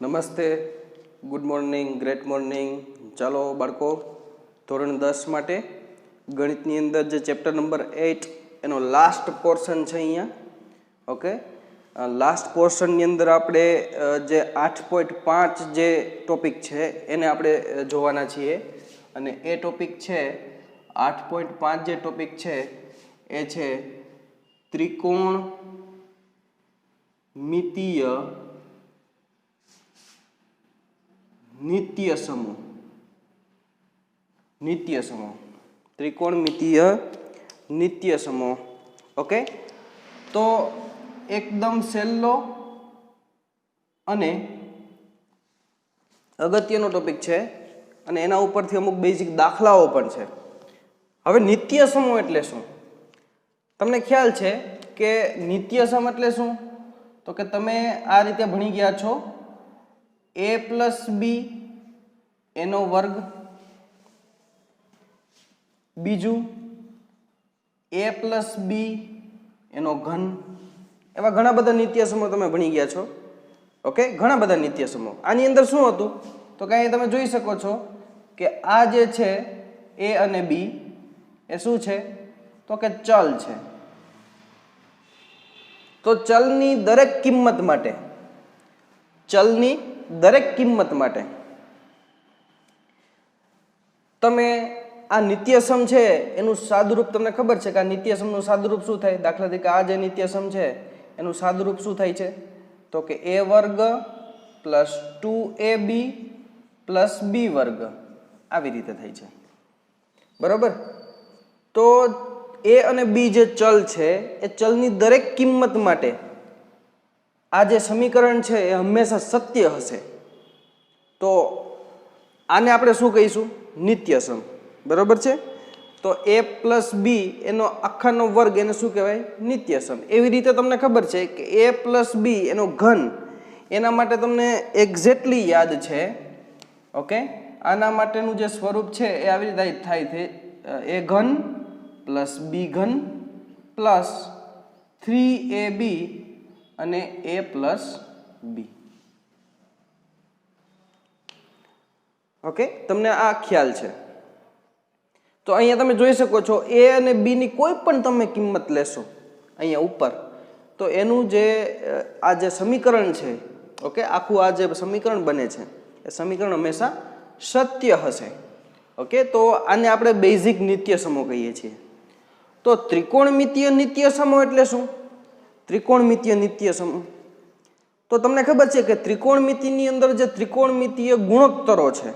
નમસ્તે, good morning, great morning. ચાલો બાળકો, ધોરણ 10 માટે ગણિતની અંદર જે ચેપ્ટર નંબર 8 એનો લાસ્ટ પોર્શન છે અહીંયા. ઓકે, લાસ્ટ પોર્શનની અંદર આપણે જે 8.5 જે ટોપિક છે એને આપણે જોવાના છીએ. અને એ ટોપિક છે 8.5 જે ટોપિક છે એ છે ત્રિકોણમિતીય નિત્ય સમૂહ. નિત્ય સમૂહ, ત્રિકોણમિતીય નિત્ય સમૂહ. ઓકે, તો એકદમ સહેલો અને અગત્યનો ટોપિક છે અને એના ઉપરથી અમુક બેઝિક દાખલાઓ પણ છે. હવે નિત્ય સમૂહ એટલે શું? તમને ખ્યાલ છે કે નિત્ય સમ એટલે શું? તો કે તમે આ રીતે ભણી ગયા છો, a પ્લસ બી એનો વર્ગ, બીજું a પ્લસ બી એનો ઘન. એવા ઘણા બધા નિત્ય સમૂહ તમે ભણી ગયા છો. ઓકે, ઘણા બધા નિત્ય સમૂહ. આની અંદર શું હતું તો કે અહીં તમે જોઈ શકો છો કે આ જે છે a અને b એ શું છે તો કે ચલ છે. તો ચલની દરેક કિંમત માટે તમે આ નિત્યસમ છે એનું સાદુરૂપ તમને ખબર છે કે આ નિત્યસમનું સાદુરૂપ શું થાય? દાખલા તરીકે આ જે નિત્યસમ છે એનું સાદુરૂપ શું થાય છે તો કે a વર્ગ પ્લસ 2ab પ્લસ b વર્ગ, આવી રીતે થાય છે. બરોબર? તો a અને b જે ચલ છે એ ચલની દરેક કિંમત માટે આ જે સમીકરણ છે એ હંમેશા સત્ય હશે. તો આને આપણે શું કહીશું? નિત્યસમ. બરોબર છે? તો a પ્લસ બી એનો આખાનો વર્ગ એને શું કહેવાય? નિત્યસમ. એવી રીતે તમને ખબર છે કે a પ્લસ બી એનો ઘન, એના માટે તમને એક્ઝેક્ટલી યાદ છે. ઓકે, આના માટેનું જે સ્વરૂપ છે એ આવી રીતે થાય છે, a ઘન પ્લસ બી ઘન પ્લસ 3ab અને a પ્લસ બી. ઓકે, તમને આ ખ્યાલ છે. તો અહીંયા તમે જોઈ શકો છો a અને b ની કોઈ પણ તમે કિંમત લેશો અહીંયા ઉપર, તો એનું જે આ જે સમીકરણ છે, ઓકે, આખું આ જે સમીકરણ બને છે એ સમીકરણ હંમેશા સત્ય હશે. ઓકે, તો આને આપણે બેઝિક નિત્ય સમૂહ કહીએ છીએ. તો ત્રિકોણમિતીય નિત્ય સમૂહ એટલે શું? ત્રિકોણમિતીય નિત્ય સમૂહ તો તમને ખબર છે કે ત્રિકોણમિતિની અંદર જે ત્રિકોણમિતીય ગુણોત્તરો છે.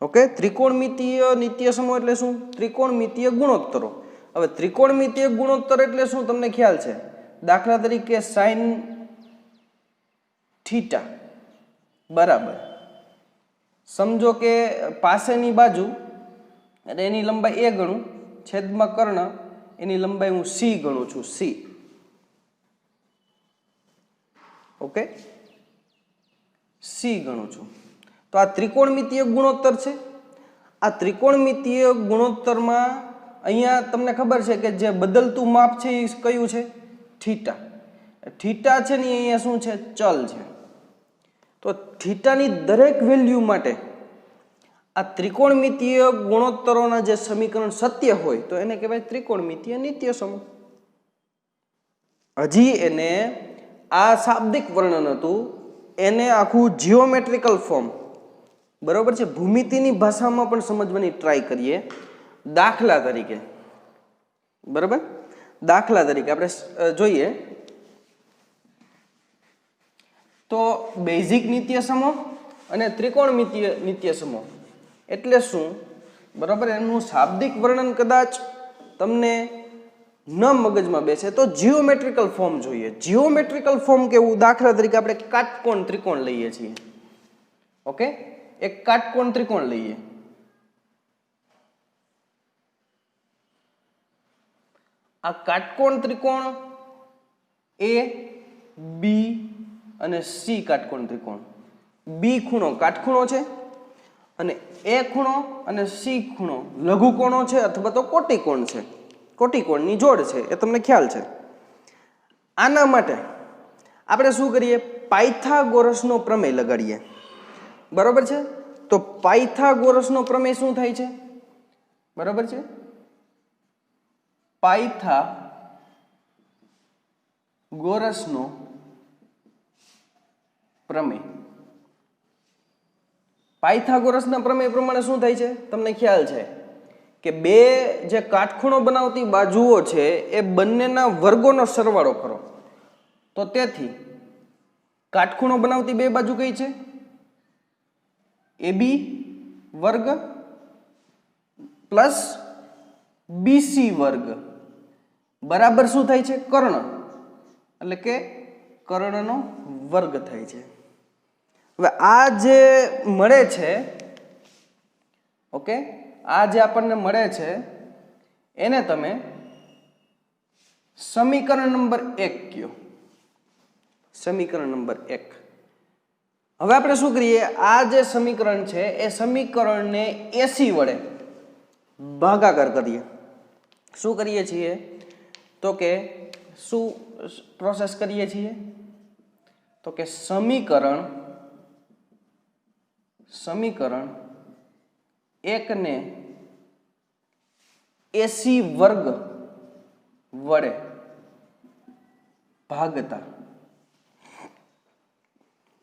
ઓકે, ત્રિકોણમિતીય નિત્ય સમૂહ એટલે શું? ત્રિકોણમિતીય ગુણોત્તરો. હવે ત્રિકોણમિતીય ગુણોત્તર એટલે શું તમને ખ્યાલ છે? દાખલા તરીકે સાઇન થીટા બરાબર, સમજો કે પાસેની બાજુ અને એની લંબાઈ a ગણું, છેદમાં કર્ણ એની લંબાઈ હું c ગણું છું, c. ઓકે, c ગણું છું. તો આ ત્રિકોણમિતીય ગુણોત્તર છે. આ ત્રિકોણમિતીય ગુણોત્તરમાં અહીંયા તમને ખબર છે કે જે બદલતું માપ છે એ કયું છે? થીટા. થીટા છે ને અહીંયા શું છે? ચલ છે. તો થીટાની દરેક વેલ્યુ માટે આ ત્રિકોણમિતીય ગુણોત્તરોના જે સમીકરણ સત્ય હોય તો એને કહેવાય ત્રિકોણમિતીય નિત્ય સમૂહ. હજી એને આ શાબ્દિક વર્ણન હતું, એને આખું જીઓમેટ્રિકલ ફોર્મ, બરોબર છે, ભૂમિતિની ભાષામાં પણ સમજવાની ટ્રાય કરીએ. દાખલા તરીકે, બરોબર, દાખલા તરીકે આપણે જોઈએ તો બેઝિક નિત્ય સમૂહ અને ત્રિકોણમિતીય નિત્ય સમૂહ એટલે શું? બરોબર, એનું શાબ્દિક વર્ણન કદાચ તમને ન મગજમાં બેસે તો જીઓમેટ્રિકલ ફોર્મ જોઈએ. જીઓમેટ્રિકલ ફોર્મ કેવું? દાખલા તરીકે આપણે કાટકોણ ત્રિકોણ લઈએ છીએ. ઓકે, એક કાટકોણ ત્રિકોણ લઈએ. આ કાટકોણ ત્રિકોણ a b અને c કાટકોણ ત્રિકોણ. બી ખૂણો કાટખૂણો છે અને એ ખૂણો અને સી ખૂણો લઘુકોણો છે અથવા તો કોટિકોણ છે. કોટિકોણની જોડ છે, એ તમને ખ્યાલ છે. આના માટે આપણે શું કરીએ, પાયથાગોરસનો પ્રમેય લગાડીએ, બરોબર છે. તો પાયથાગોરસનો પ્રમેય શું થાય છે, બરોબર છે, પાયથાગોરસનો પ્રમેય. પાયથાગોરસના પ્રમેય પ્રમાણે શું થાય છે, તમને ખ્યાલ છે કે બે જે કાટખૂણો બનાવતી બાજુઓ છે એ બંનેના વર્ગોનો સરવાળો કરો. તો તેથી કાટખૂણો બનાવતી બે બાજુ કઈ છે, AB વર્ગ પ્લસ BC વર્ગ બરાબર શું થાય છે, કર્ણ, એટલે કે કર્ણનો વર્ગ થાય છે. હવે આ જે મળે છે, ઓકે, આ જે આપણને મળે છે એને તમે સમીકરણ નંબર 1 કયો, સમીકરણ નંબર 1. હવે આપણે શું કરીએ, આ જે સમીકરણ છે એ સમીકરણને 80 વડે ભાગાકાર કરીએ. શું કરીએ છીએ, તો કે શું પ્રોસેસ કરીએ છીએ, તો કે સમીકરણ 1 ને 80 વર્ગ વડે ભાગતા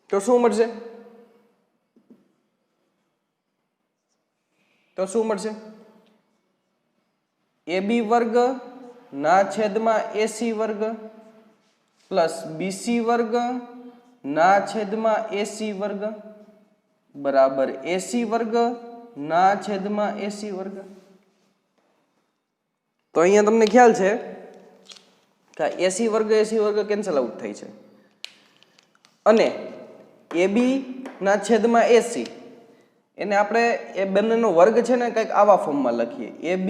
તો શું મળશે, AB વર્ગ ના છેદમાં AC વર્ગ પ્લસ BC વર્ગ ના છેદમાં AC વર્ગ બરાબર AC વર્ગ ના છેદમાં AC વર્ગ. તો અહીંયા તમને ખ્યાલ છે કે AC વર્ગ કેન્સલ આઉટ થાય છે અને AB ના છેદમાં AC એને આપણે એ બંનેનો વર્ગ છે ને કંઈક આવા ફોર્મમાં લખીએ, AB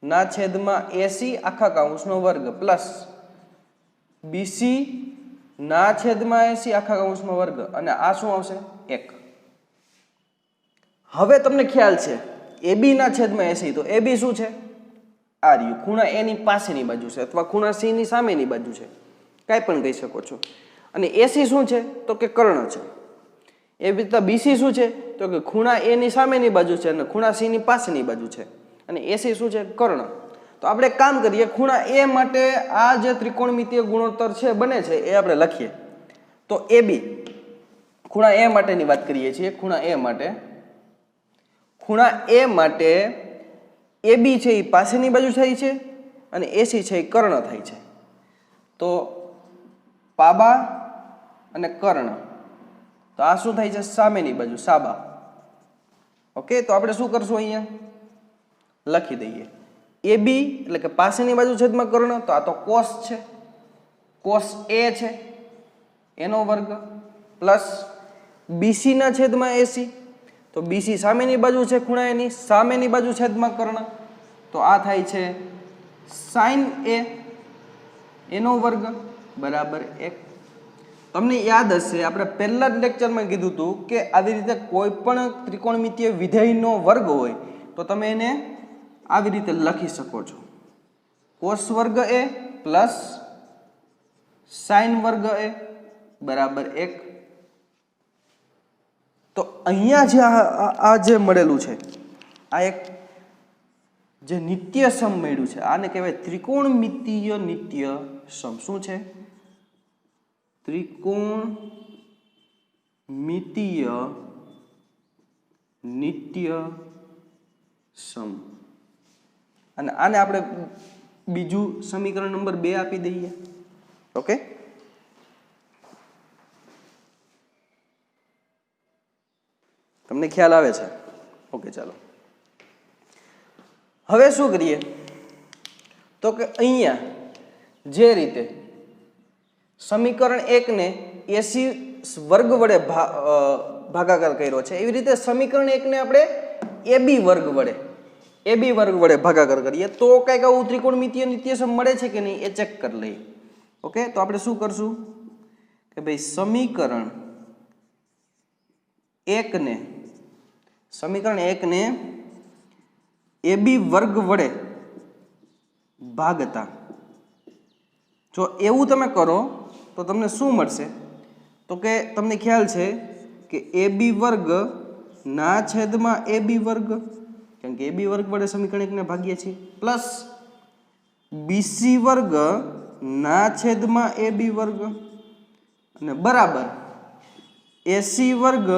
ના છેદમાં AC આખા કૌંસનો વર્ગ પ્લસ BC ના છેદમાં AC આખા કૌંસનો વર્ગ અને આ શું આવશે, 1. હવે તમને ખ્યાલ છે AB ના છેદમાં AC, તો AB શું છે, આ રહ્યું, ખૂણા A ની પાસેની બાજુ છે અથવા ખૂણા C ની સામેની બાજુ છે, કાંઈ પણ કહી શકો છો. અને AC શું છે, તો કે કર્ણ છે. એવી રીતે BC શું છે, તો કે ખૂણા A ની સામેની બાજુ છે અને ખૂણા C ની પાસેની બાજુ છે. અને AC શું છે, કર્ણ. તો આપણે એક કામ કરીએ, ખૂણા A માટે આ જે ત્રિકોણમિતીય ગુણોત્તર છે બને છે એ આપણે લખીએ. તો AB ખૂણા A માટેની વાત કરીએ છીએ, ખૂણા A માટે AB છે એ પાસેની બાજુ થાય છે અને AC છે એ કર્ણ થાય છે. તો પાબા અને કર્ણ, તો આ શું થાય છે, સામેની બાજુ, સાબા. ઓકે, તો આપણે શું કરશું, અહીંયા લખી દઈએ AB એટલે કે પાસેની બાજુ છેદમાં કર્ણ, તો આ તો કોસ છે, કોસ A છે એનો વર્ગ પ્લસ BC ના છેદમાં AC, તો BC સામેની બાજુ છે ખૂણા એની સામેની બાજુ છેદમાં કર્ણ, તો આ થાય છે sin A એનો વર્ગ બરાબર 1. તમને યાદ હશે આપણે પહેલા જ લેક્ચરમાં કીધું હતું કે આવી રીતે કોઈ પણ ત્રિકોણમિતીય વિધેયનો વર્ગ હોય તો તમે એને આવી રીતે લખી શકો છો, cos વર્ગ A પ્લસ sin વર્ગ A બરાબર 1. તો અહીંયા જે આ જે મળેલું છે આ એક જે નિત્ય સમ મળ્યું છે આને કહેવાય ત્રિકોણમિતીય નિત્ય સમ. શું છે? ત્રિકોણમિતીય નિત્ય સમ. અને આને આપણે બીજું સમીકરણ નંબર 2 આપી દઈએ. ઓકે, તમને ખ્યાલ આવે છે? ઓકે, ચાલો હવે શું કરીએ તો કે અહીંયા જે રીતે સમીકરણ 1 ને AC વર્ગ વડે ભાગાકાર કર્યો છે એવી રીતે સમીકરણ 1 ને આપણે AB વર્ગ વડે ભાગાકાર કરીએ તો કંઈક આવું ત્રિકોણમિતીય નિત્યસમ મળે છે કે નહીં એ ચેક કરી લઈએ. ઓકે, તો આપણે શું કરશું કે ભાઈ સમીકરણ 1 ને AB વર્ગ વડે ભાગતા, જો એવું તમે કરો તો તમને શું મળશે? તો કે તમને ખ્યાલ છે કે AB વર્ગ ના છેદમાં AB વર્ગ, કારણ કે AB વર્ગ વડે સમીકરણ એકને ભાગીએ છીએ, પ્લસ BC વર્ગ ના છેદમાં AB વર્ગ અને બરાબર AC વર્ગ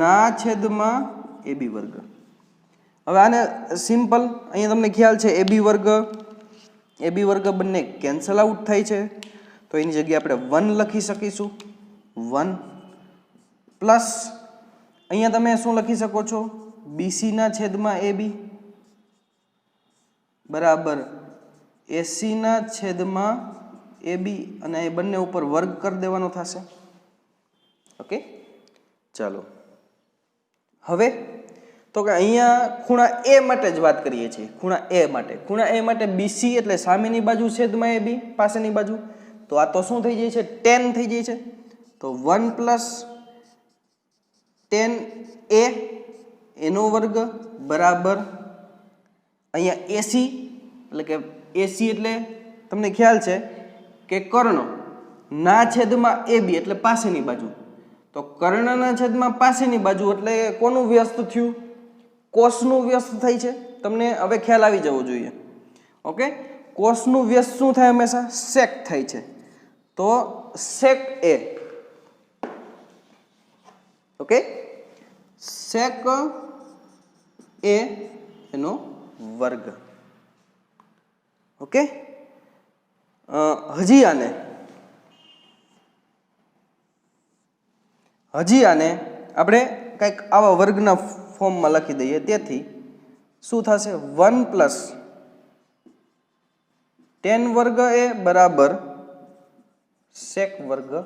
ના છેદમાં AB વર્ગ. હવે આને સિમ્પલ, અહીંયા તમને ખ્યાલ છે AB વર્ગ બંને કેન્સલ આઉટ થાય છે, તો એની જગ્યાએ આપણે 1 લખી શકીશું. 1 પ્લસ અહીંયા તમે શું લખી શકો છો? BC ના છેદમાં AB બરાબર AC ના છેદમાં AB, અને એ બંને ઉપર વર્ગ કરી દેવાનો થશે. ઓકે, ચાલો હવે તો કે અહીંયા ખૂણા A માટે જ વાત કરીએ છીએ. ખૂણા A માટે BC એટલે સામેની બાજુ છેદમાં AB પાસેની બાજુ, તો આ તો શું થઈ જાય છે? tan થઈ જાય છે. તો 1 પ્લસ tan A એનો વર્ગ બરાબર અહીંયા AC એટલે કે AC એટલે તમને ખ્યાલ છે કે કર્ણ ના છેદમાં AB એટલે પાસેની બાજુ, તો કર્ણના છેદમાં પાસેની બાજુ એટલે કોનું વ્યસ્ત થયું? કોસનું વ્યસ્ત થાય છે. તમને હવે ખ્યાલ આવી જવો જોઈએ. ઓકે, કોસનું વ્યસ્ત શું થાય? હંમેશા sec થાય છે. તો sec A, okay, sec A એનો વર્ગ. ઓકે, હજી આને આપણે કંઈક આવા વર્ગના ફોર્મમાં લખી દઈએ. તેથી શું થશે? 1 પ્લસ tan વર્ગ A બરાબર sec વર્ગ A.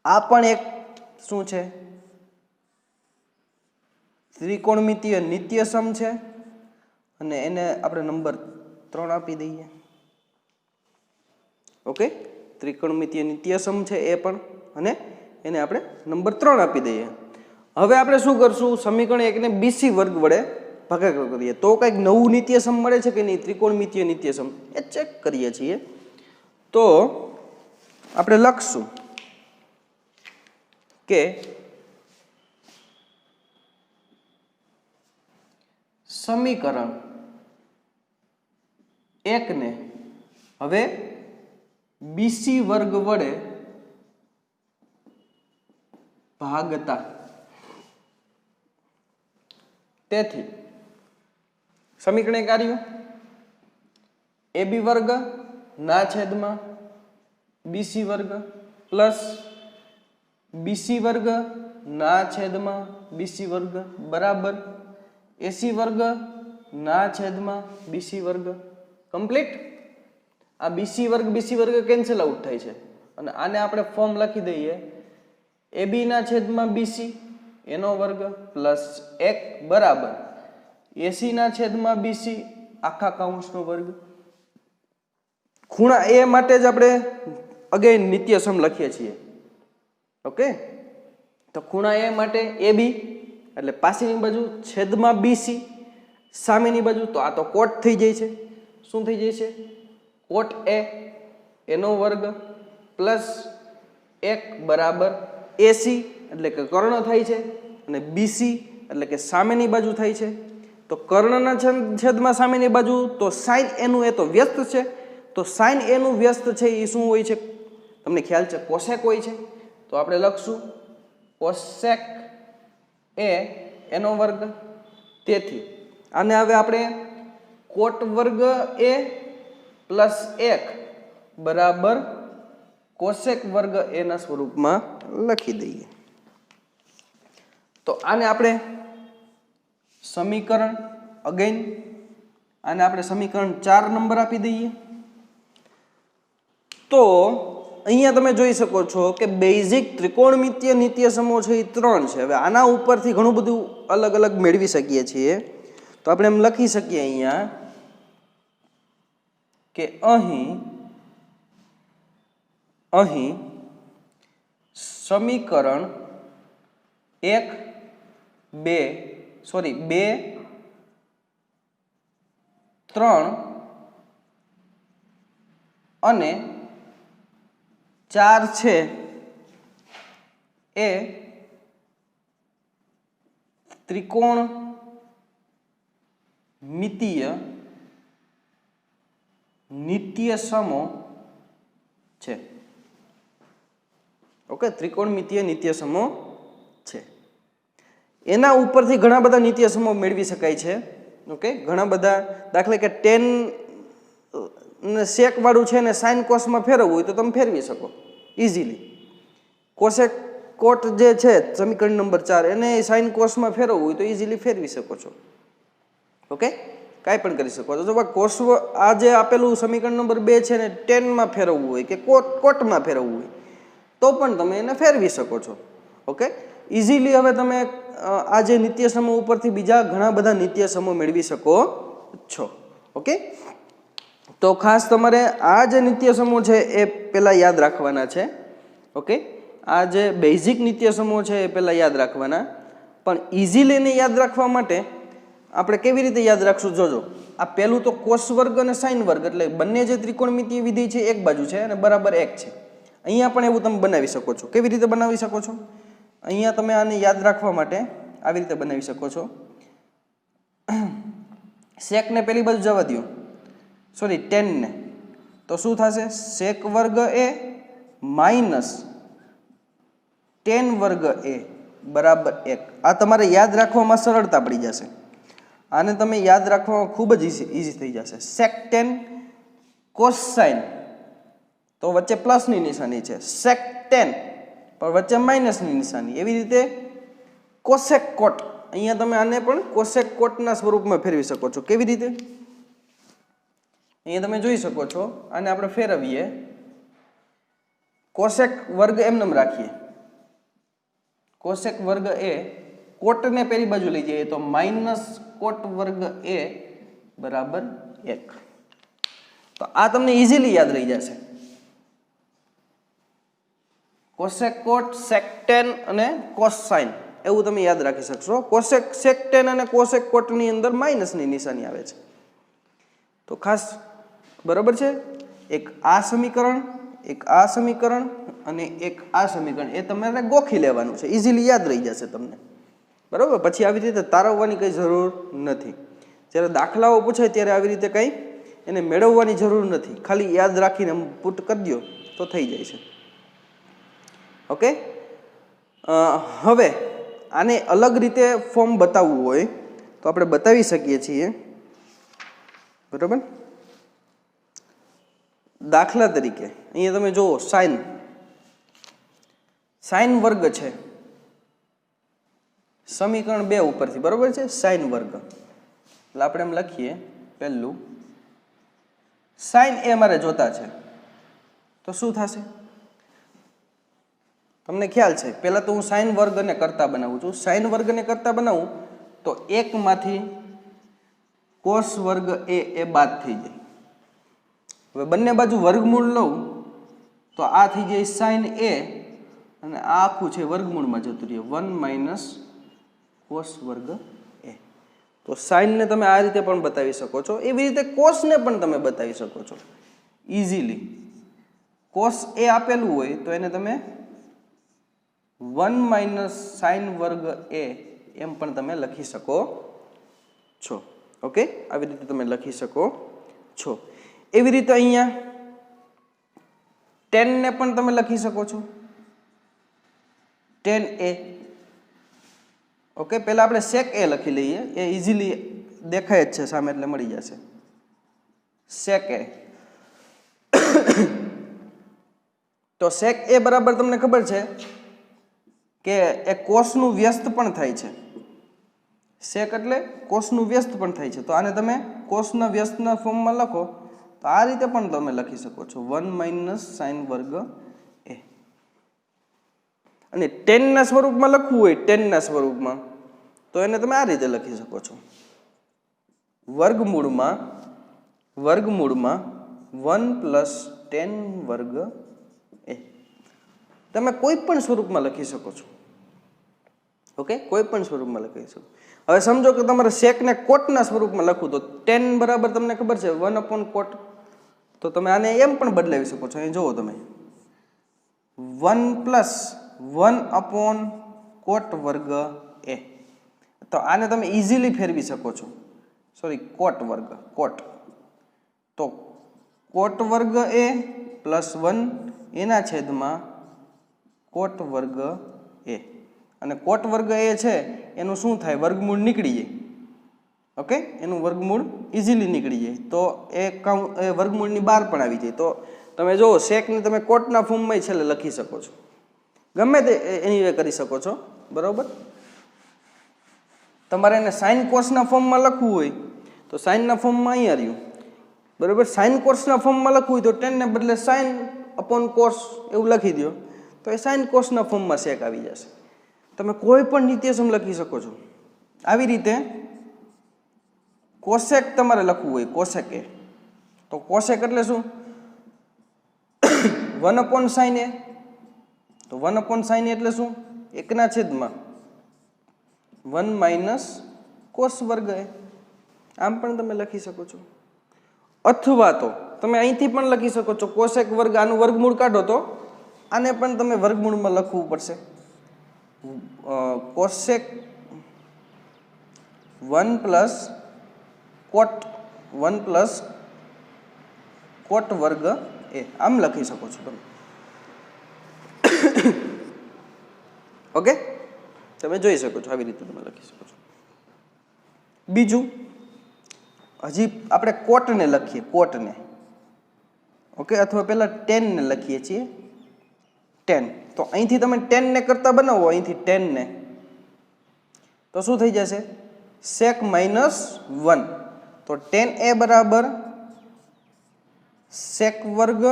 આ પણ એક શું છે? ત્રિકોણમિતીય નિત્ય સમ છે, અને એને આપણે નંબર 3 આપી દઈએ. ઓકે, ત્રિકોણમિતીય નિત્ય સમ છે એ પણ, અને એને આપણે નંબર 3 આપી દઈએ. હવે આપણે શું કરશું? સમીકરણ એકને BC વર્ગ વડે ભાગાકાર કરીએ તો કંઈક નવું નિત્ય સમ મળે છે કે નહીં? ત્રિકોણમિતીય નિત્ય સમ એ ચેક કરીએ છીએ. તો આપણે લખશું કે સમીકરણ એકને હવે BC વર્ગ વડે ભાગતા, તેથી સમીકરણ એક આવ્યું AB વર્ગ ના છેદમાં BC વર્ગ પ્લસ BC વર્ગ ના છેદમાં BC વર્ગ બરાબર AC વર્ગ ના છેદમાં BC વર્ગ. કમ્પ્લીટ. આ BC વર્ગ કેન્સલ આઉટ થાય છે, અને આને આપણે ફોર્મ લખી દઈએ AB ના છેદમાં BC એનો વર્ગ પ્લસ 1 બરાબર AC ના છેદમાં BC આખા કૌંસનો વર્ગ. ખૂણા A માટે જ આપણે અગેન નિત્ય સમ લખીએ છીએ. ઓકે, તો ખૂણા A માટે AB એટલે પાસેની બાજુ છેદમાં BC સામેની બાજુ, તો આ તો કોટ થઈ જાય છે. શું થઈ જાય છે? કોટ A એનો વર્ગ પ્લસ 1 બરાબર AC એટલે કે કર્ણ થાય છે, અને BC એટલે કે સામેની બાજુ થાય છે. તો કર્ણના છેદમાં સામેની બાજુ, તો sin A નું એ તો વ્યસ્ત છે, તો sin A નું વ્યસ્ત છે એ શું હોય છે? તમને ખ્યાલ છે કોસેક હોય છે. તો આપણે લખશું કોસેક A એનો વર્ગ. તેથી આને હવે આપણે કોટ વર્ગ A પ્લસ 1 બરાબર કોસેક વર્ગ A ના સ્વરૂપમાં લખી દઈએ. તો આને આપણે સમીકરણ અગેન આને આપણે સમીકરણ 4 નંબર આપી દઈએ. તો અહીંયા તમે જોઈ શકો છો કે બેઝિક ત્રિકોણમિતીય નિત્ય સમો છે એ 3 છે. હવે આના ઉપરથી ઘણું બધું અલગ અલગ મેળવી શકીએ છીએ. તો આપણે એમ લખી શકીએ અહીંયા કે અહીં સમીકરણ 2 3 અને 4 છે એ ત્રિકોણ મિતીય નિત્ય સમો છે. ઓકે, ત્રિકોણમિતીય નિત્ય સમો છે. એના ઉપરથી ઘણા બધા નિત્ય સમો મેળવી શકાય છે. ઓકે, ઘણા બધા, દાખલા કે 10 ને સેક વાળું છે ને સાઇન કોસમાં ફેરવવું હોય તો તમે ફેરવી શકો ઇઝીલી. કોસેક કોટ જે છે સમીકરણ નંબર 4 એને સાઇન કોસમાં ફેરવવું હોય તો ઇઝીલી ફેરવી શકો છો. ઓકે, કાંઈ પણ કરી શકો છો. જો કોસ આ જે આપેલું સમીકરણ નંબર 2 છે ને 10 માં ફેરવવું હોય કે કોટમાં ફેરવવું હોય તો પણ તમે એને ફેરવી શકો છો. ઓકે, ઇઝીલી હવે તમે આ જે નિત્ય સમૂહ ઉપરથી બીજા ઘણા બધા નિત્ય સમૂહ મેળવી શકો છો. ઓકે, તો ખાસ તમારે આ જે નિત્ય સમૂહ છે એ પહેલાં યાદ રાખવાના છે. ઓકે, આ જે બેઝિક નિત્ય સમૂહ છે એ પહેલાં યાદ રાખવાના. પણ ઇઝીલી એને યાદ રાખવા માટે આપણે કેવી રીતે યાદ રાખશું જોજો. આ પહેલું તો કોસ વર્ગ અને સાઇન વર્ગ એટલે બંને જે ત્રિકોણમિતીય વિધેય છે એક બાજુ છે અને બરાબર 1 છે. અહીંયા પણ એવું તમે બનાવી શકો છો. કેવી રીતે બનાવી શકો છો? અહીંયા તમે આને યાદ રાખવા માટે આવી રીતે બનાવી શકો છો. સેકને પેલી બાજુ જવા દો, સોરી 10 ને, તો શું થશે? સેક વર્ગ એ માઇનસ 10 વર્ગ એ બરાબર 1. આ તમારે યાદ રાખવામાં સરળતા પડી જશે. આને તમે યાદ રાખવામાં ખૂબ જ ઈઝી થઈ જશે. સેક 10 કોસ સાઇન તો વચ્ચે પ્લસની નિશાની છે, સેક 10 પણ વચ્ચે માઇનસની નિશાની. એવી રીતે કોસેક કોટ, અહીંયા તમે આને પણ કોસેક કોટના સ્વરૂપમાં ફેરવી શકો છો. કેવી રીતે? અહીંયા તમે જોઈ શકો છો. આને આપણે ફેરવીએ, કોસેક વર્ગ એમનેમ રાખીએ. કોસેક વર્ગ એ કોટને પેલી બાજુ લઈ જઈએ તો માઇનસ કોટ વર્ગ એ બરાબર 1. તો આ તમને ઇઝીલી યાદ રહી જશે. કોસેક કોટ, સેક 10 અને કોસ સાઇન એવું તમે યાદ રાખી શકશો. કોસેક સેક 10 અને કોસેક કોટની અંદર માઇનસની નિશાની આવે છે. તો ખાસ બરાબર છે. એક આ સમીકરણ, એક આ સમીકરણ અને એક આ સમીકરણ એ તમારે ગોખી લેવાનું છે. ઇઝીલી યાદ રહી જશે તમને. બરાબર, પછી આવી રીતે તારવવાની કંઈ જરૂર નથી. જ્યારે દાખલાઓ પૂછાય ત્યારે આવી રીતે કંઈ એને મેળવવાની જરૂર નથી. ખાલી યાદ રાખીને પુટ કરી દો તો થઈ જાય છે. ઓકે, હવે આને અલગ રીતે ફોર્મ બતાવવું હોય તો આપણે બતાવી શકીએ છીએ. બરાબર, દાખલા તરીકે અહીંયા તમે જુઓ સાઇન, સાઇન વર્ગ છે સમીકરણ 2 ઉપરથી. બરાબર છે, સાઇન વર્ગ એટલે આપણે એમ લખીએ, પહેલું સાઇન એ મારે જોતા છે તો શું થશે તમને ખ્યાલ છે? પહેલાં તો હું સાઇન વર્ગને કરતા બનાવું છું. સાઇન વર્ગને કરતા બનાવું તો 1 માંથી કોસ વર્ગ એ બાદ થઈ જાય. હવે બંને બાજુ વર્ગમૂળ લઉં તો આ થઈ જાય સાઇન એ અને આ આખું છે વર્ગમૂળમાં જતું રહે 1 માઇનસ કોસ વર્ગ એ. તો સાઇનને તમે આ રીતે પણ બતાવી શકો છો. એવી રીતે કોસને પણ તમે બતાવી શકો છો ઇઝીલી. કોસ એ આપેલું હોય તો એને તમે 1 માઇનસ સાઇન વર્ગ એ એમ પણ તમે લખી શકો છો. ઓકે, આવી રીતે તમે લખી શકો છો. એવી રીતે અહીંયા 10 ને પણ તમે લખી શકો છો 10a. ઓકે, પહેલા આપણે સેક એ લખી લઈએ, એ ઇઝીલી દેખાય જ છે સામે એટલે મળી જશે. સેક એ તો સેક એ બરાબર તમને ખબર છે કે એ કોસનું વ્યસ્ત પણ થાય છે. સેક એટલે કોસનું વ્યસ્ત પણ થાય છે. તો આને તમે કોસના વ્યસ્તના ફોર્મમાં લખો તો આ રીતે પણ તમે લખી શકો છો 1 માઇનસ સાઇન વર્ગ એ. અને 10 ના સ્વરૂપમાં લખવું હોય 10 ના સ્વરૂપમાં તો એને તમે આ રીતે લખી શકો છો વર્ગમૂળમાં 1 પ્લસ 10 વર્ગ એ. તમે કોઈ પણ સ્વરૂપમાં લખી શકો છો. ઓકે, કોઈ પણ સ્વરૂપમાં લખી શકો. હવે સમજો કે તમારે સેકને કોટના સ્વરૂપમાં લખવું તો 10 બરાબર તમને ખબર છે 1 અપોન કોટ. તો તમે આને એમ પણ બદલાવી શકો છો. અહીં જુઓ તમે 1 પ્લસ 1 અપોન કોટ વર્ગ એ. તો આને તમે ઇઝીલી ફેરવી શકો છો. સોરી, કોટ વર્ગ, કોટ. તો કોટ વર્ગ એ પ્લસ 1 એના છેદમાં કોટ વર્ગ એ. અને કોટ વર્ગ એ છે એનું શું થાય? વર્ગમૂળ નીકળી જાય. ઓકે, એનું વર્ગમૂળ ઇઝીલી નીકળી જાય. તો એ વર્ગમૂળની બહાર પણ આવી જાય. તો તમે જુઓ, સેકને તમે કોટના ફોર્મમાં છેલ્લે લખી શકો છો, ગમે તે એની વે કરી શકો છો. બરાબર. તમારે એને સાઇન કોસના ફોર્મમાં લખવું હોય તો સાઇનના ફોર્મમાં અહીંયા રહ્યું. બરાબર. સાઇન કોસના ફોર્મમાં લખવું હોય તો ટેનને બદલે સાઇન અપોન કોસ એવું લખી દો, તો એ સાઇન કોસના ફોર્મમાં સેક આવી જશે. તમે કોઈ પણ નિત્યસમ લખી શકો છો. આવી રીતે કોસેક તમારે લખવું હોય, કોસેક એ, તો કોસેક એટલે શું? 1 અપોન સાઇન એ. તો 1 અપોન સાઇન એટલે શું? એકના છેદમાં 1 માઇનસ કોસ વર્ગ એ. આમ પણ તમે લખી શકો છો. અથવા તો તમે અહીંથી પણ લખી શકો છો, કોસેક વર્ગ, આનું વર્ગમૂળ કાઢો તો આને પણ તમે વર્ગમૂળમાં લખવું પડશે. કોસેક 1 પ્લસ કોટ 1 પ્લસ કોટ વર્ગ એ. આમ લખી શકો છો તમે. ઓકે, તમે જોઈ શકો છો, આવી રીતે તમે લખી શકો છો. બીજું, હજી આપણે કોટને લખીએ, કોટને. ઓકે, અથવા પહેલા 10 ને લખીએ છીએ, 10. તો અહીંથી તમે 10 ને કરતા બનાવો, અહીંથી 10 ને, તો શું થઈ જશે? સેક માઇનસ 1. તો 10 એ બરાબર સેક વર્ગ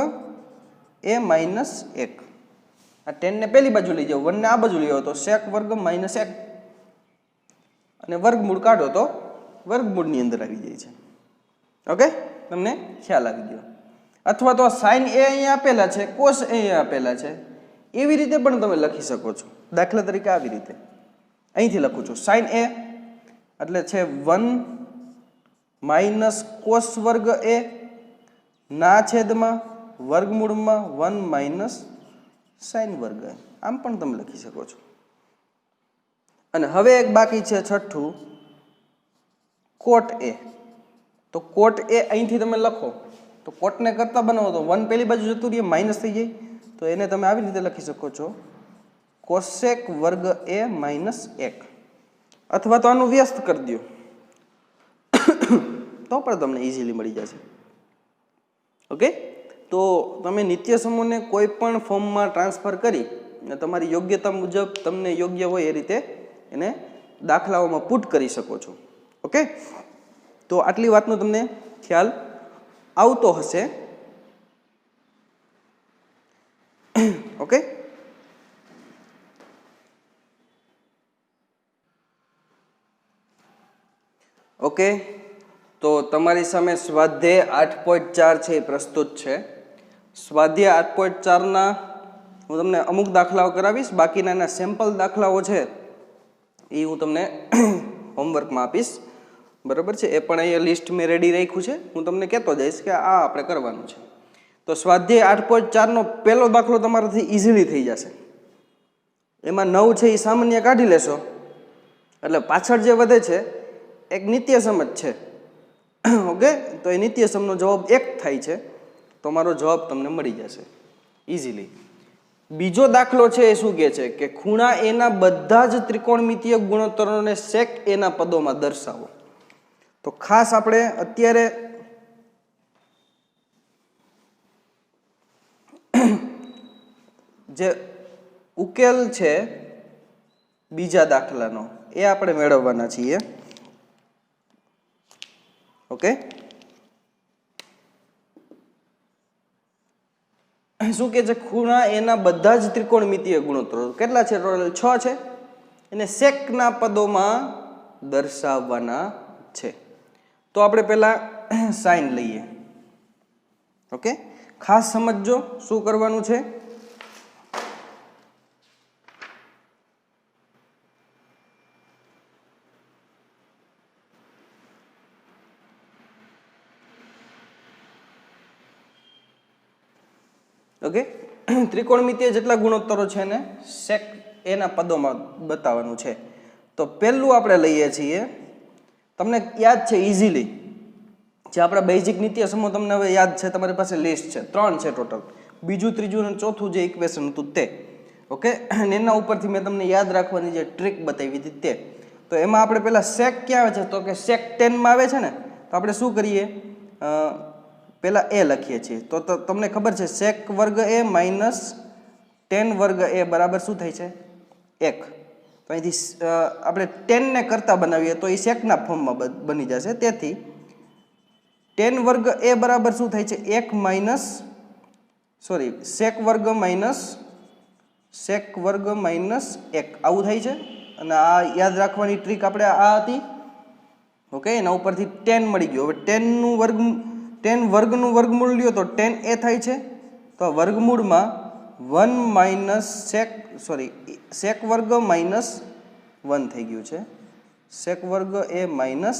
એ માઇનસ 1. આ 10 ને પહેલી બાજુ લઈ જાઓ, 1 ને આ બાજુ લઈ આવો, તો સેક વર્ગ માઇનસ 1. અને વર્ગમૂળ કાઢો તો વર્ગમૂળની અંદર આવી જાય છે. ઓકે, તમને ખ્યાલ આવી ગયો. અથવા તો સાઇન એ અહીંયા આપેલા છે, કોસ એ અહીંયા આપેલા છે, એવી રીતે પણ તમે લખી શકો છો. દાખલા તરીકે આવી રીતે અહીંથી લખું છું, સાઇન એ એટલે છે 1 માઇનસ કોસ વર્ગ એ ના છેદમાં વર્ગમૂળમાં 1 માઇનસ સાઇન વર્ગ એ. આમ પણ તમે લખી શકો છો. અને હવે એક બાકી છે છઠ્ઠું, કોટ એ. તો કોટ એ અહીંથી તમે લખો તો કોટને કરતા બનાવો તો 1 પહેલી બાજુ જતું રહીએ, માઇનસ થઈ જાય. તો એને તમે આવી રીતે લખી શકો છો, કોસેક વર્ગ એ માઇનસ 1. અથવા તો આનું વ્યસ્ત કરી દો તો પણ તમને ઇઝીલી મળી જશે. ઓકે, તો તમે નિત્યસમોને કોઈ પણ ફોર્મમાં ટ્રાન્સફર કરી અને તમારી યોગ્યતા મુજબ તમને યોગ્ય હોય એ રીતે એને દાખલાઓમાં પુટ કરી શકો છો. ઓકે, તો આટલી વાતનો તમને ખ્યાલ આવતો હશે. ઓકે, ઓકે, તો તમારી સામે સ્વાધ્યાય 8.4 છે એ પ્રસ્તુત છે. સ્વાધ્યાય 8.4ના હું તમને અમુક દાખલાઓ કરાવીશ, બાકીના એના સેમ્પલ દાખલાઓ છે એ હું તમને હોમવર્કમાં આપીશ. બરાબર છે, એ પણ અહીંયા લિસ્ટ મેં રેડી રાખ્યું છે, હું તમને કહેતો જઈશ કે આ આપણે કરવાનું છે. તો સ્વાધ્યાય 8.4નો પહેલો દાખલો તમારાથી ઇઝીલી થઈ જશે. એમાં 9 છે એ સામાન્ય કાઢી લેશો એટલે પાછળ જે વધે છે એક નિત્યસમ જ છે. ઓકે, તો એ નિત્યસમનો જવાબ 1 થાય છે, તો મારો જવાબ તમને મળી જશે ઇઝીલી. બીજો દાખલો છે એ શું કહે છે કે ખૂણા એના બધા જ ત્રિકોણમિતીય ગુણોત્તરોને સેક એના પદોમાં દર્શાવો. તો ખાસ આપણે અત્યારે જે ઉકેલ છે બીજા દાખલાનો એ આપણે મેળવવાના છીએ. ઓકે, શું કે છે? ખૂણા એના બધા જ ત્રિકોણમિતીય ગુણોત્તરો કેટલા છે? ટોટલ 6 છે. એને સેકના પદોમાં દર્શાવવાના છે. તો આપણે પહેલા સાઇન લઈએ. ઓકે, ખાસ સમજજો શું કરવાનું છે. ઓકે, ત્રિકોણમિતિય જેટલા ગુણોત્તરો છે ને સેક એના પદોમાં બતાવવાનું છે. તો પહેલું આપણે લઈએ છીએ, તમને યાદ છે ઇઝીલી, જે આપણા બેઝિક નિત્ય સમૂહ તમને હવે યાદ છે, તમારી પાસે લિસ્ટ છે, 3 છે ટોટલ, બીજું ત્રીજું અને ચોથું જે ઇક્વેશન હતું તે. ઓકે, અને એના ઉપરથી મેં તમને યાદ રાખવાની જે ટ્રીક બતાવી હતી તે. તો એમાં આપણે પહેલાં સેક ક્યાં આવે છે, તો કે સેક 10માં આવે છે ને, તો આપણે શું કરીએ, પહેલાં એ લખીએ છીએ. તો તમને ખબર છે સેક વર્ગ એ માઇનસ 10 વર્ગ એ બરાબર શું થાય છે, 1. તો અહીંથી આપણે 10 ને કરતા બનાવીએ તો એ સેકના ફોર્મમાં બની જશે. તેથી 10 વર્ગ એ બરાબર શું થાય છે, 1 માઇનસ સેક વર્ગ માઇનસ 1 આવું થાય છે. અને આ યાદ રાખવાની ટ્રીક આપણે આ હતી. ઓકે, એના ઉપરથી 10 મળી ગયો. હવે 10 વર્ગનું વર્ગમૂળ લ્યો તો 10 એ થાય છે. તો વર્ગમૂળમાં 1 માઇનસ સેક વર્ગ માઇનસ 1 થઈ ગયું છે. સેક વર્ગ એ માઇનસ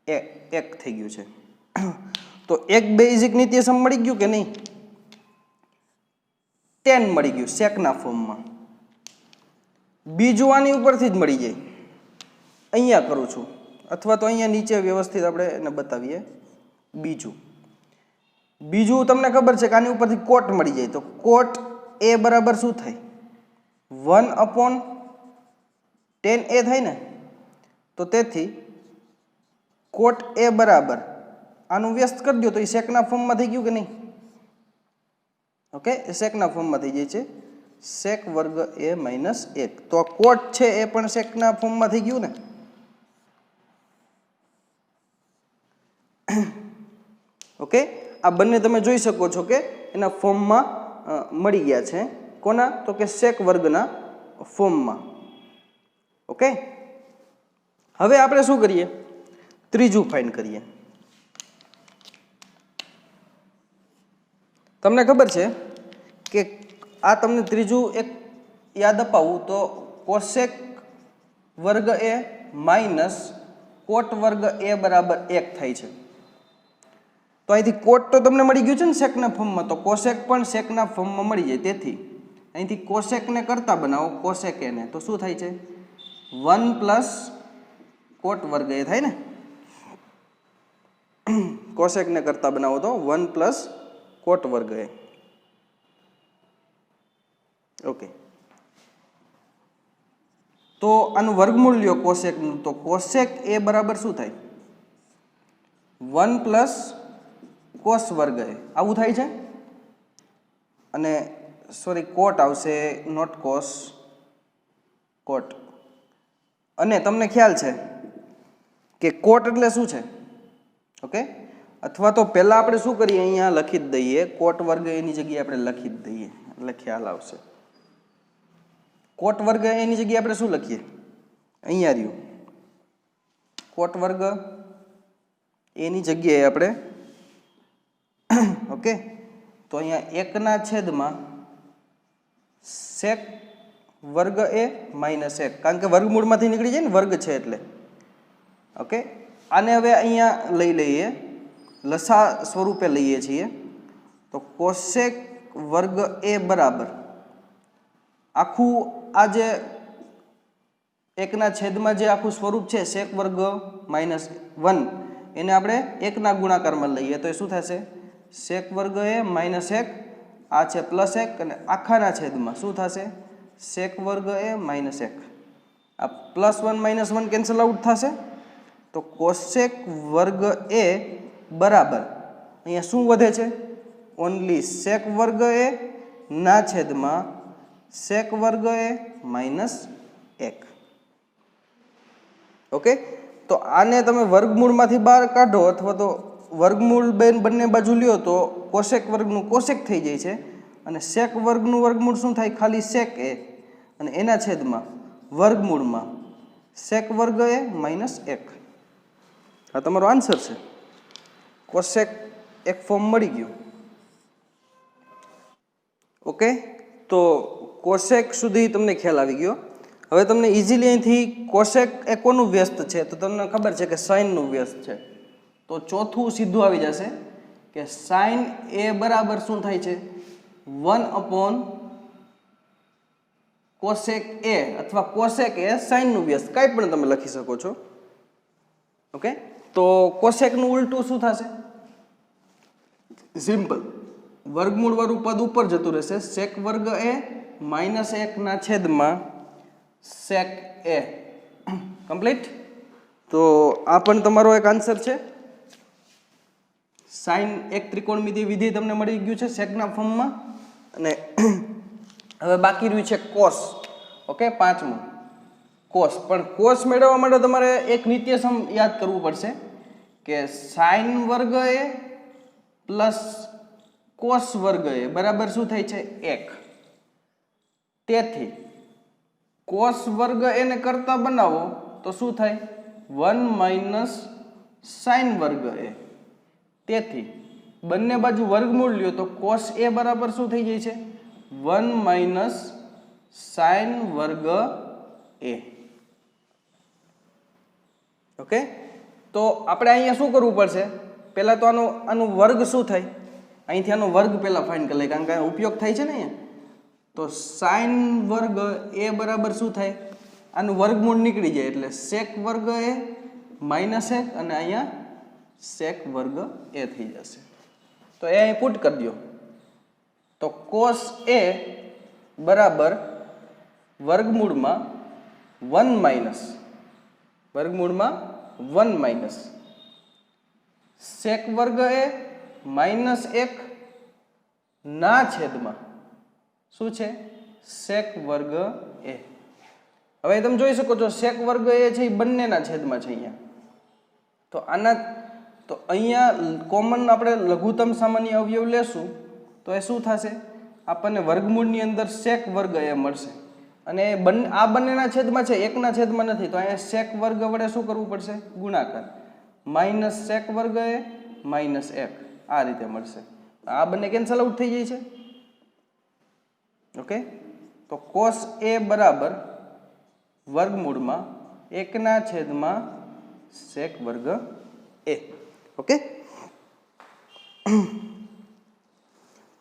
1 થઈ ગયું છે. તો એક બેઝિક નિત્ય સમ મળી ગયું કે નહીં, 10 મળી ગયું સેકના ફોર્મમાં. બીજું આની ઉપરથી જ મળી જાય, અહીંયા કરું છું, અથવા તો અહીંયા નીચે વ્યવસ્થિત આપણે એને બતાવીએ. બીજું તમને ખબર છે કે આની ઉપરથી કોટ મળી જાય. તો કોટ એ બરાબર શું થાય, 1/10 એ થાય ને. તો તેથી કોટ એ બરાબર આનું વ્યસ્ત કરી દો તો એ સેકના ફોર્મમાં થઈ ગયું કે નહીં. ઓકે, સેકના ફોર્મમાં થઈ જાય છે, સેક વર્ગ એ માઇનસ 1. તો કોટ છે એ પણ સેકના ફોર્મમાં થઈ ગયું ને. ઓકે, આ બંને તમે જોઈ શકો છો કે એના ફોર્મમાં મળી ગયા છે. કોના, તો કે સેક વર્ગના ફોર્મમાં. ઓકે, હવે આપણે શું કરીએ, ત્રીજું ફાઇન્ડ કરીએ. તમને ખબર છે કે આ તમને ત્રીજું એક યાદ અપાવું તો કોસેક વર્ગ એ માઇનસ કોટ વર્ગ એ બરાબર 1 થાય છે. તો અહીંથી કોટ તો તમને મળી ગયું છે ને સેકના ફોર્મમાં, તો કોસેક પણ સેકના ફોર્મમાં મળી જાય. તેથી અહીંથી કોસેકને કરતા બનાવો, કોસેક એને, તો શું થાય છે, 1 પ્લસ કોટ વર્ગ એ થાય ને. કોસેકને કરતા બનાવો તો 1 પ્લસ કોટ વર્ગ એ. ઓકે, તો આનું વર્ગમૂળ લ્યો કોસેકનું, તો કોસેક એ બરાબર શું થાય, 1 પ્લસ કોસ વર્ગ એ આવું થાય છે. અને કોટ આવશે, નોટ કોસ, કોટ. અને તમને ખ્યાલ છે કે કોટ એટલે શું છે. ઓકે, અથવા તો પહેલાં આપણે શું કરીએ, અહીંયા લખી જ દઈએ, કોટ વર્ગ એની જગ્યાએ આપણે લખી જ દઈએ એટલે ખ્યાલ આવશે. કોટ વર્ગ એની જગ્યાએ આપણે શું લખીએ, અહીંયા રહ્યું કોટ વર્ગ એની જગ્યાએ આપણે. ઓકે, તો અહીંયા 1/છેદમાં સેક વર્ગ એ માઇનસ 1, કારણ કે વર્ગમૂળમાંથી નીકળી જાય ને, વર્ગ છે એટલે. ઓકે, આને હવે અહીંયા લઈ લઈએ, લસા સ્વરૂપે લઈએ છીએ. તો કોસેક વર્ગ એ બરાબર આખું આ જે 1/છેદમાં જે આખું સ્વરૂપ છે સેક વર્ગ માઇનસ 1, એને આપણે 1ના ગુણાકારમાં લઈએ તો એ શું થશે, સેક વર્ગ એ માઇનસ 1, આ છે પ્લસ 1, અને આખાના છેદમાં શું થશે, સેક વર્ગ એ માઇનસ 1. આ +1 - 1 કેન્સલ આઉટ થશે. તો કોસેક વર્ગ એ બરાબર અહીંયા શું વધે છે, ઓનલી સેક વર્ગ એ ના છેદમાં સેક વર્ગ એ માઇનસ 1. ઓકે, તો આને તમે વર્ગમૂળમાંથી બહાર કાઢો અથવા તો વર્ગમૂળ બંને બાજુ લ્યો તો કોસેક વર્ગનું કોસેક થઈ જાય છે. અને સેક વર્ગનું વર્ગમૂળ શું થાય, ખાલી સેક એ, અને એના છેદમાં વર્ગમૂળમાં સેક વર્ગ એ માઇનસ 1. આ તમારો આન્સર છે. કોસેક એક ફોર્મ મળી ગયું. ઓકે, તો કોસેક સુધી તમને ખ્યાલ આવી ગયો. હવે તમને ઇઝીલી અહીંથી કોસેક એ કોનું વ્યસ્ત છે તો તમને ખબર છે કે સાઇનનું વ્યસ્ત છે. તો ચોથું સીધું આવી જશે કે સાઇન એ બરાબર શું થાય છે, 1 કોસેક એ અથવા કોસેક એ સાઇનનું વ્યસ્ત, કાંઈ પણ તમે લખી શકો છો. ઓકે, તો કોસેકનું ઉલટું શું થશે? સિમ્પલ, વર્ગમૂળ વાળું પદ ઉપર જતું રહેશે. સેક વર્ગ એ -1/, સેક એ. કમ્પ્લીટ. તો આ પણ તમારો એક આન્સર છે. સાઇન એક ત્રિકોણમિતિય વિધેય તમને મળી ગયું છે સેકના ફોર્મમાં. અને હવે બાકી રહ્યું છે કોસ. ઓકે, 5મું કોસ. પણ કોસ મેળવવા માટે તમારે એક નિત્યસમ યાદ કરવું પડશે કે સાઇન વર્ગ એ પ્લસ કોસ વર્ગ એ બરાબર શું થાય છે? 1. તેથી કોસ વર્ગ એને કરતા બનાવો તો શું થાય? 1 - સાઇન વર્ગ એ. તેથી બંને બાજુ વર્ગમૂળ લ્યો તો કોસ એ બરાબર શું થઈ જાય છે? 1 - સાઇન વર્ગ એ. ઓકે, તો આપણે અહીંયા શું કરવું પડશે? પહેલા તો આનો વર્ગ શું થાય? અહીંથી આનો વર્ગ પહેલા ફાઇન્ડ કરી લઈએ, કારણ કે ઉપયોગ થાય છે ને અહીંયા. તો સાઇન વર્ગ એ બરાબર શું થાય? આનું વર્ગમૂળ નીકળી જાય એટલે સેક વર્ગ એ -1 અને અહીંયા સેક વર્ગ એ થઈ જશે. તો એ અહીં પુટ કરી દો. તો કોસ એ બરાબર વર્ગમૂળમાં 1 - સેક વર્ગ એ -1 ના છેદમાં શું છે? સેક વર્ગ એ. હવે તમે જોઈ શકો છો સેક વર્ગ એ છે એ બંનેના છેદમાં છે અહીંયા. તો અહીંયા કોમન આપણે લઘુત્તમ સામાન્ય અવયવ લેશું તો એ શું થશે? આપણને વર્ગમૂળની અંદર સેક વર્ગ એ મળશે. અને આ બંનેના છેદમાં છે, એકના છેદમાં નથી. તો અહીંયા સેક વર્ગ વડે શું કરવું પડશે? ગુણાકાર. -સેક વર્ગ એ -1 આ રીતે મળશે. આ બંને કેન્સલ આઉટ થઈ જાય છે. ઓકે, તો કોસ એ બરાબર વર્ગમૂળમાં 1/, સેક વર્ગ એ. ઓકે,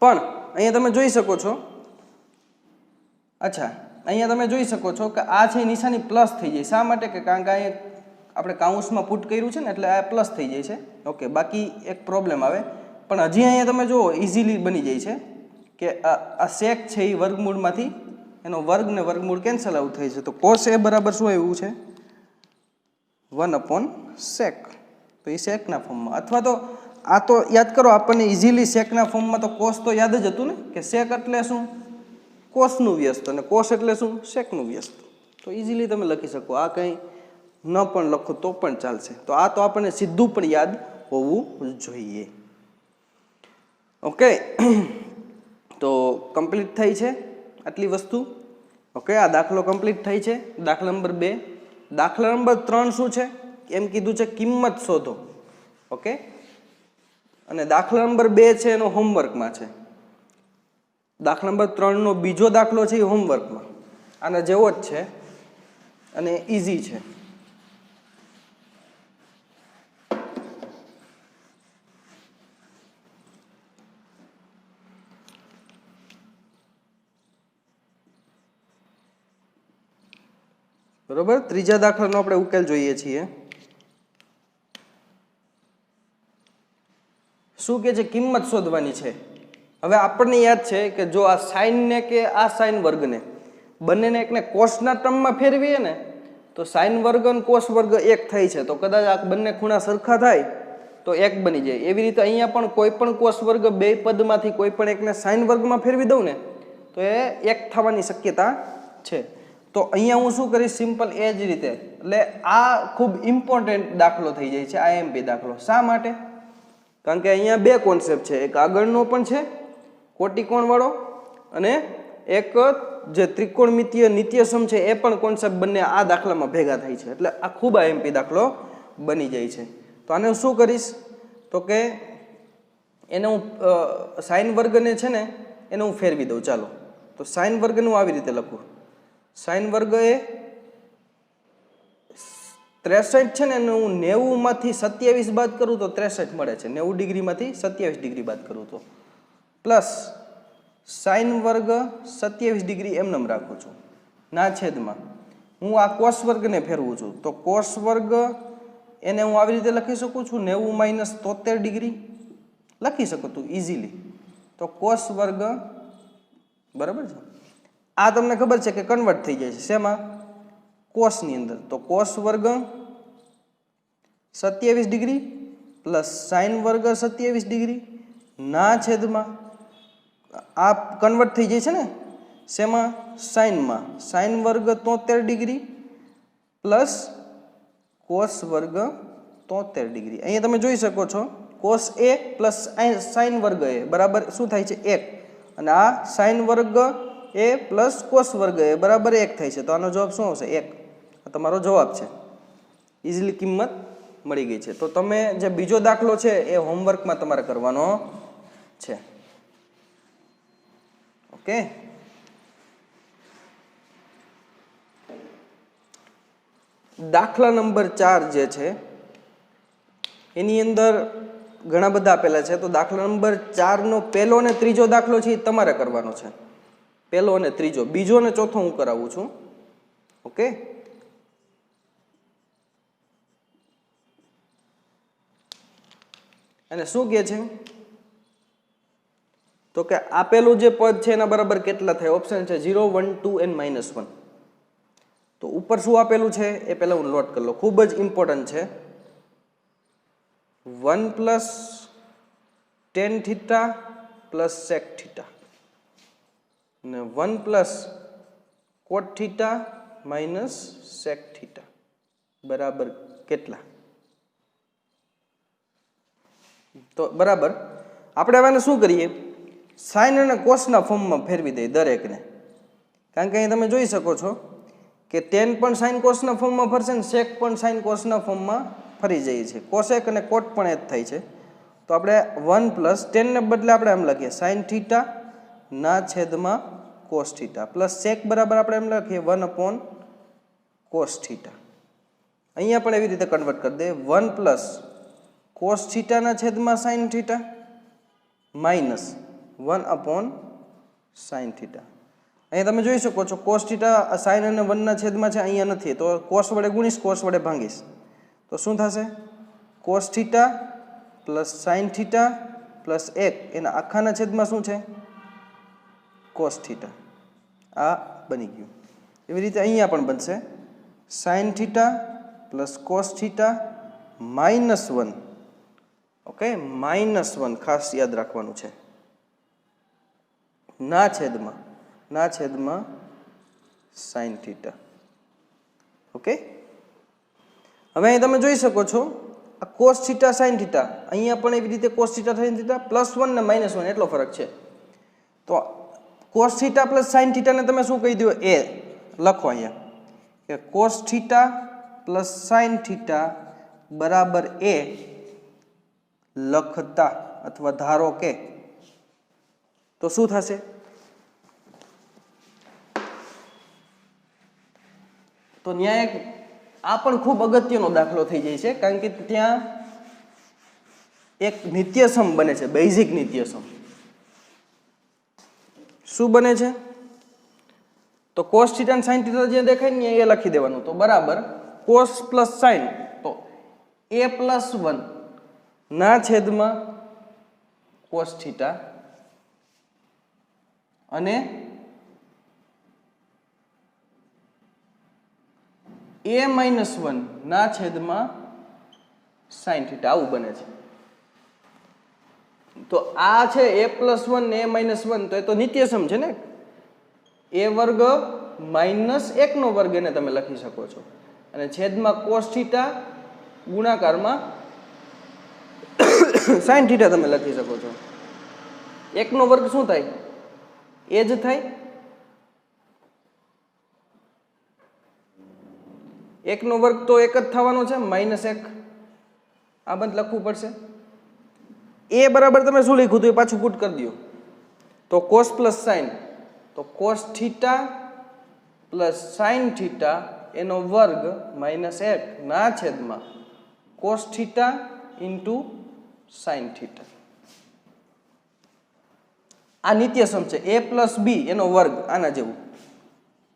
પણ અહીંયા તમે જોઈ શકો છો, અચ્છા અહીંયા તમે જોઈ શકો છો કે આ છે નિશાની પ્લસ થઈ જાય. શા માટે? કે કારણ કે અહીંયા આપણે કાઉન્સમાં પુટ કર્યું છે ને એટલે આ પ્લસ થઈ જાય છે. ઓકે, બાકી એક પ્રોબ્લેમ આવે, પણ હજી અહીંયા તમે જુઓ ઇઝીલી બની જાય છે કે આ સેક છે એ વર્ગમૂળમાંથી એનો વર્ગ ને વર્ગમૂળ કેન્સલ આઉટ થાય છે. તો કોસ એ બરાબર શું આવ્યું છે? 1/sec. તો એ સેકના ફોર્મમાં, અથવા તો આ તો યાદ કરો આપણને ઇઝીલી સેકના ફોર્મમાં તો કોસ તો યાદ જ હતું ને કે સેક એટલે શું? કોસનું વ્યસ્ત, અને કોસ એટલે શું? સેકનું વ્યસ્ત. તો ઇઝીલી તમે લખી શકો. આ કંઈ ન પણ લખો તો પણ ચાલશે. તો આ તો આપણને સીધું પણ યાદ હોવું જોઈએ. ઓકે, તો કમ્પ્લીટ થઈ છે આટલી વસ્તુ. ઓકે, આ દાખલો કમ્પ્લીટ થઈ છે. દાખલા નંબર 2. દાખલા નંબર 3 શું છે? એમ કીધું છે કિંમત શોધો. ઓકે, અને દાખલા નંબર 2 છે એનો હોમવર્કમાં છે. દાખલા નંબર 3નો બીજો દાખલો છે એ હોમવર્કમાં. આના જેવો જ છે અને ઇઝી છે. બરોબર, ત્રીજા દાખલાનો આપણે ઉકેલ જોઈએ છીએ. શું કે છે? કિંમત શોધવાની છે. હવે આપણને યાદ છે કે જો આ સાઇન ને કે આ સાઇન વર્ગને બંનેને એકને કોસના ટર્મમાં ફેરવીએ ને તો સાઇન વર્ગ અને કોસ વર્ગ 1 થાય છે. તો કદાચ આ બંને ખૂણા સરખા થાય તો 1 બની જાય. એવી રીતે અહીંયા પણ કોઈ પણ કોસ વર્ગ બે પદમાંથી કોઈ પણ એકને સાઇન વર્ગમાં ફેરવી દઉં ને તો એ 1 થવાની શક્યતા છે. તો અહીંયા હું શું કરીશ? સિમ્પલ એ જ રીતે. એટલે આ ખૂબ ઇમ્પોર્ટન્ટ દાખલો થઈ જાય છે, આઈએમપી દાખલો. શા માટે? કારણ કે અહીંયા બે કોન્સેપ્ટ છે. એક આગળનો પણ છે કોટિકોણ વાળો, અને એક જે ત્રિકોણમિતિય નિત્યસમ છે એ પણ કોન્સેપ્ટ બંને આ દાખલામાં ભેગા થાય છે. એટલે આ ખૂબ આઈએમપી દાખલો બની જાય છે. તો આને હું શું કરીશ? તો કે એને હું સાઇન વર્ગને છે ને એને હું ફેરવી દઉં. ચાલો, તો સાઇન વર્ગને હું આવી રીતે લખું. સાઇન વર્ગ એ 63 છે ને એને હું 90માંથી 27 બાદ કરું તો 63 મળે છે. 90 ડિગ્રીમાંથી 27 ડિગ્રી બાદ કરું તો પ્લસ સાઈન વર્ગ 27 ડિગ્રી એમનેમ રાખું છું ના છેદમાં હું આ કોસ વર્ગને ફેરવું છું તો કોસ વર્ગ એને હું આવી રીતે લખી શકું છું 90 - 73 ડિગ્રી લખી શકું તું ઇઝીલી તો કોસ વર્ગ બરાબર છે આ તમને ખબર છે કે કન્વર્ટ થઈ જાય છે શેમાં કોસની અંદર તો કોસ વર્ગ 27 ડિગ્રી પ્લસ સાઈન વર્ગ 27 ડિગ્રી ના છેદમાં આ કન્વર્ટ થઈ જાય છે ને શેમાં સાઈનમાં સાઈન વર્ગ 73 ડિગ્રી પ્લસ કોસ વર્ગ 73 ડિગ્રી અહીંયા તમે જોઈ શકો છો કોસ એ પ્લસ સાઈન વર્ગ એ બરાબર શું થાય છે 1 અને આ સાઈન વર્ગ એ પ્લસ કોસ વર્ગ એ બરાબર 1 થાય છે તો આનો જવાબ શું આવશે 1 આ તમારો જવાબ છે ઇઝીલી કિંમત મળી ગઈ છે તો તમે જે બીજો દાખલો છે એ હોમવર્કમાં તમારે કરવાનો છે ઓકે દાખલા નંબર 4 જે છે એની અંદર ઘણા બધા આપેલા છે તો દાખલા નંબર 4 નો પહેલો અને ત્રીજો દાખલો છે એ તમારે કરવાનો છે પહેલો અને ત્રીજો બીજો અને ચોથો હું કરાવું છું ઓકે અને શું કહે છે તો કે આપેલું જે પદ છે એના બરાબર કેટલા થાય ઓપ્શન છે 0 1 2 and -1 તો ઉપર શું આપેલું છે એ પહેલા હું નોટ કરી લો ખૂબ જ ઇમ્પોર્ટન્ટ છે 1 + tan θ + sec θ ને 1 + cot θ - sec θ બરાબર કેટલા તો બરાબર આપણે હવે શું કરીએ સાઈન અને કોસના ફોર્મમાં ફેરવી દઈએ દરેકને કારણ કે અહીં તમે જોઈ શકો છો કે tan પણ સાઈન કોસના ફોર્મમાં ફરશે ને sec પણ સાઈન કોસના ફોર્મમાં ફરી જાય છે કોસેક અને કોટ પણ એ જ થાય છે તો આપણે 1 + tan ને બદલે આપણે એમ લખીએ સાઈન θ ના છેદમાં કોસ θ પ્લસ sec બરાબર આપણે એમ લખીએ 1 / cos θ અહીંયા પણ એવી રીતે કન્વર્ટ કરી દે 1 + cos θ ના છેદમાં sin θ -1 / sin θ અહીંયા તમે જોઈ શકો છો cos θ sin અને 1 ના છેદમાં છે અહીંયા નથી તો cos વડે ગુણીશ cos વડે ભાંગીશ તો શું થશે cos θ + sin θ + 1 એના આખાના છેદમાં શું છે cos θ આ બની ગયું એવી રીતે અહીંયા પણ બનશે sin θ + cos θ -1 ઓકે -1 ખાસ યાદ રાખવાનું છે ના છેદમાં sin θ ઓકે હવે અહીં તમે જોઈ શકો છો આ cos θ sin θ અહીંયા પણ એવી રીતે cos θ sin θ +1 ને -1 એટલો ફરક છે તો cos θ + sin θ ને તમે શું કહી દો એ લખો અહીંયા કે cos θ + sin θ બરાબર એ લખતા અથવા ધારો કે તો શું થશે તો ન્યાય આ પણ ખૂબ અગત્યનો દાખલો થઈ જાય છે કારણ કે ત્યાં એક નિત્યસમ બને છે બેઝિક નિત્યસમ શું બને છે તો cos θ અને sin θ જે દેખાય ને એ લખી દેવાનું તો બરાબર cos + sin તો a + 1 ના છેદમાં cos θ અને a - 1 ના છેદમાં sin θ આવું બને છે તો આ છે a + 1 ને a - 1 તો એ તો નિત્યસમ છે ને a વર્ગ -1 નો વર્ગ એને તમે લખી શકો છો અને છેદમાં cos θ ગુણાકારમાં sin θ તમે લખી શકો છો 1 નો વર્ગ શું થાય એ જ થાય 1 નો વર્ગ તો 1 જ થવાનો છે -1 આ બંધ લખવું પડશે એ બરાબર તમે શું લખ્યું હતું એ પાછું પુટ કરી દો તો cos + sin તો cos θ + sin θ એનો વર્ગ -1 ના છેદમાં cos θ * sin θ આ નિત્યસમ છે a પ્લસ બી એનો વર્ગ આના જેવું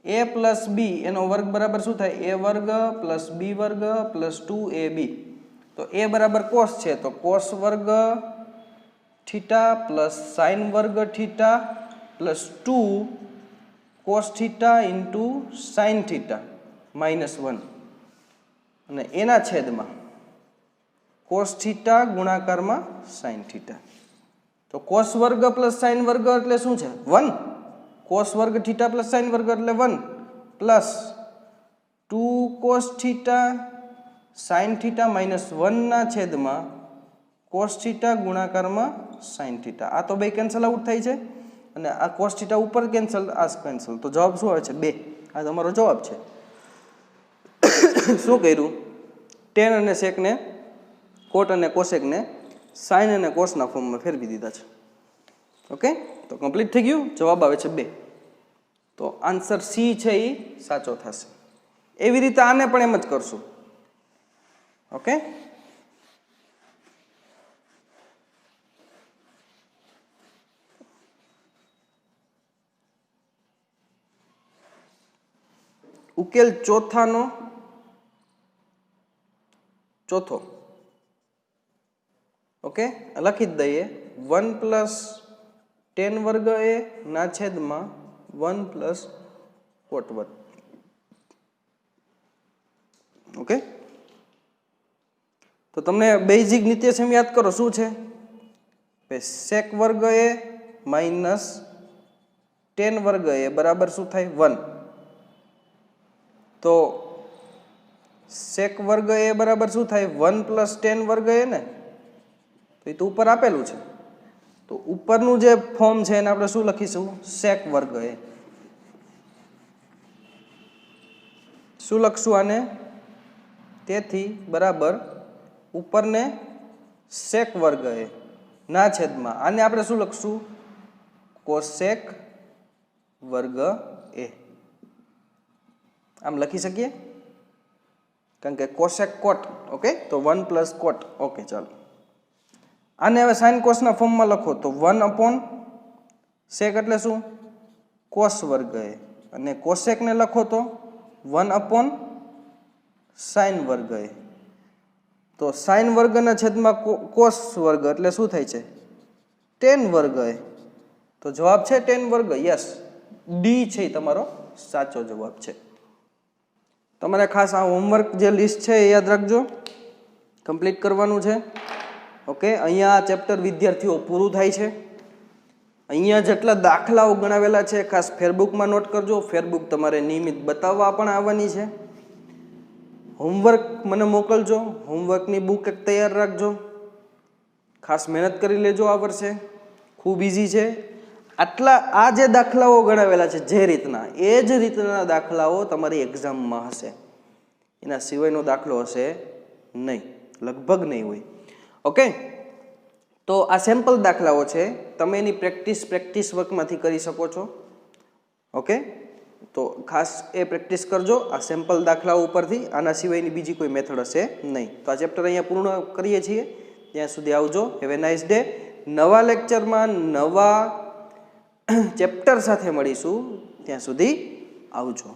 a પ્લસ બી એનો વર્ગ બરાબર શું થાય a વર્ગ પ્લસ બી વર્ગ પ્લસ 2ab તો a બરાબર કોસ છે તો કોસ વર્ગ થીટા પ્લસ સાઇન વર્ગ theta plus 2 cos theta into sine theta -1 અને એના છેદમાં કોસ થીટા ગુણાકારમાં સાઇન થીટા તો કોસ વર્ગ પ્લસ સાઇન વર્ગ એટલે શું છે 1 કોસ વર્ગ થીટા પ્લસ સાઇન વર્ગ એટલે 1 plus 2 cos theta sine theta -1 ના છેદમાં કોસ થીટા ગુણાકારમાં સાઇન થીટા આ તો બે કેન્સલ આઉટ થાય છે અને આ કોસ થીટા ઉપર કેન્સલ આ કેન્સલ તો જવાબ શું આવે છે 2 આ તમારો જવાબ છે શું કર્યું tan અને sec ને cot અને cosec ને sin અને cos ના ફોર્મમાં ફેરવી દીધા છે ઓકે તો કમ્પ્લીટ થઈ ગયું જવાબ આવે છે 2 તો આન્સર સી છે એ સાચો થશે એવી રીતે આને પણ એમ જ કરશું ઓકે ઉકેલ ચોથાનો ચોથો ઓકે લખી જ દઈએ 1 પ્લસ tan વર્ગ a ના છેદમાં 1 પ્લસ cot વર્ગ ઓકે તો તમને બેઝિક નિત્યસમ યાદ કરો શું છે sec વર્ગ a માઇનસ tan વર્ગ a બરાબર શું થાય 1 તો sec વર્ગ a બરાબર શું થાય 1 પ્લસ tan વર્ગ a ને તો એ તો ઉપર આપેલું છે તો ઉપરનું જે ફોર્મ છે એને આપણે શું લખીશું sec વર્ગ a શું લખશું આને તેથી બરાબર ઉપરને sec વર્ગ a ના છેદમાં આને આપણે શું લખશું cosec વર્ગ a આમ લખી શકીએ કારણ કે cosec cot ઓકે તો 1 પ્લસ cot ઓકે ચાલો આને હવે sin cos ના ફોર્મમાં લખો તો 1 અપોન sec એટલે શું cos વર્ગ a અને cosec ને લખો તો 1 અપોન sin વર્ગ a તો sin વર્ગના છેદમાં cos વર્ગ એટલે શું થાય છે tan વર્ગ a તો જવાબ છે tan વર્ગ યસ ડી છે તમારો સાચો જવાબ છે તમારે ખાસ આ હોમવર્ક જે લિસ્ટ છે એ યાદ રાખજો કમ્પ્લીટ કરવાનું છે ઓકે અહીંયા આ ચેપ્ટર વિદ્યાર્થીઓ પૂરું થાય છે અહીંયા જેટલા દાખલાઓ ગણાવેલા છે ખાસ ફેરબુકમાં નોટ કરજો ફેરબુક તમારે નિયમિત બતાવવા પણ આવવાની છે હોમવર્ક મને મોકલજો હોમવર્કની બુક એક તૈયાર રાખજો ખાસ મહેનત કરી લેજો આ વર્ષે ખૂબ ઇઝી છે આટલા આ જે દાખલાઓ ગણાવેલા છે જે રીતના એ જ રીતના દાખલાઓ તમારી એક્ઝામમાં હશે એના સિવાયનો દાખલો હશે નહીં લગભગ નહીં હોય ઓકે તો આ સેમ્પલ દાખલાઓ છે તમે એની પ્રેક્ટિસ વર્કમાંથી કરી શકો છો ઓકે તો ખાસ એ પ્રેક્ટિસ કરજો આ સેમ્પલ દાખલાઓ ઉપરથી આના સિવાયની બીજી કોઈ મેથડ હશે નહીં તો આ ચેપ્ટર અહીંયા પૂર્ણ કરીએ છીએ ત્યાં સુધી આવજો હેવ એ નાઇસ ડે નવા લેક્ચરમાં નવા ચેપ્ટર સાથે મળીશું ત્યાં સુધી આવજો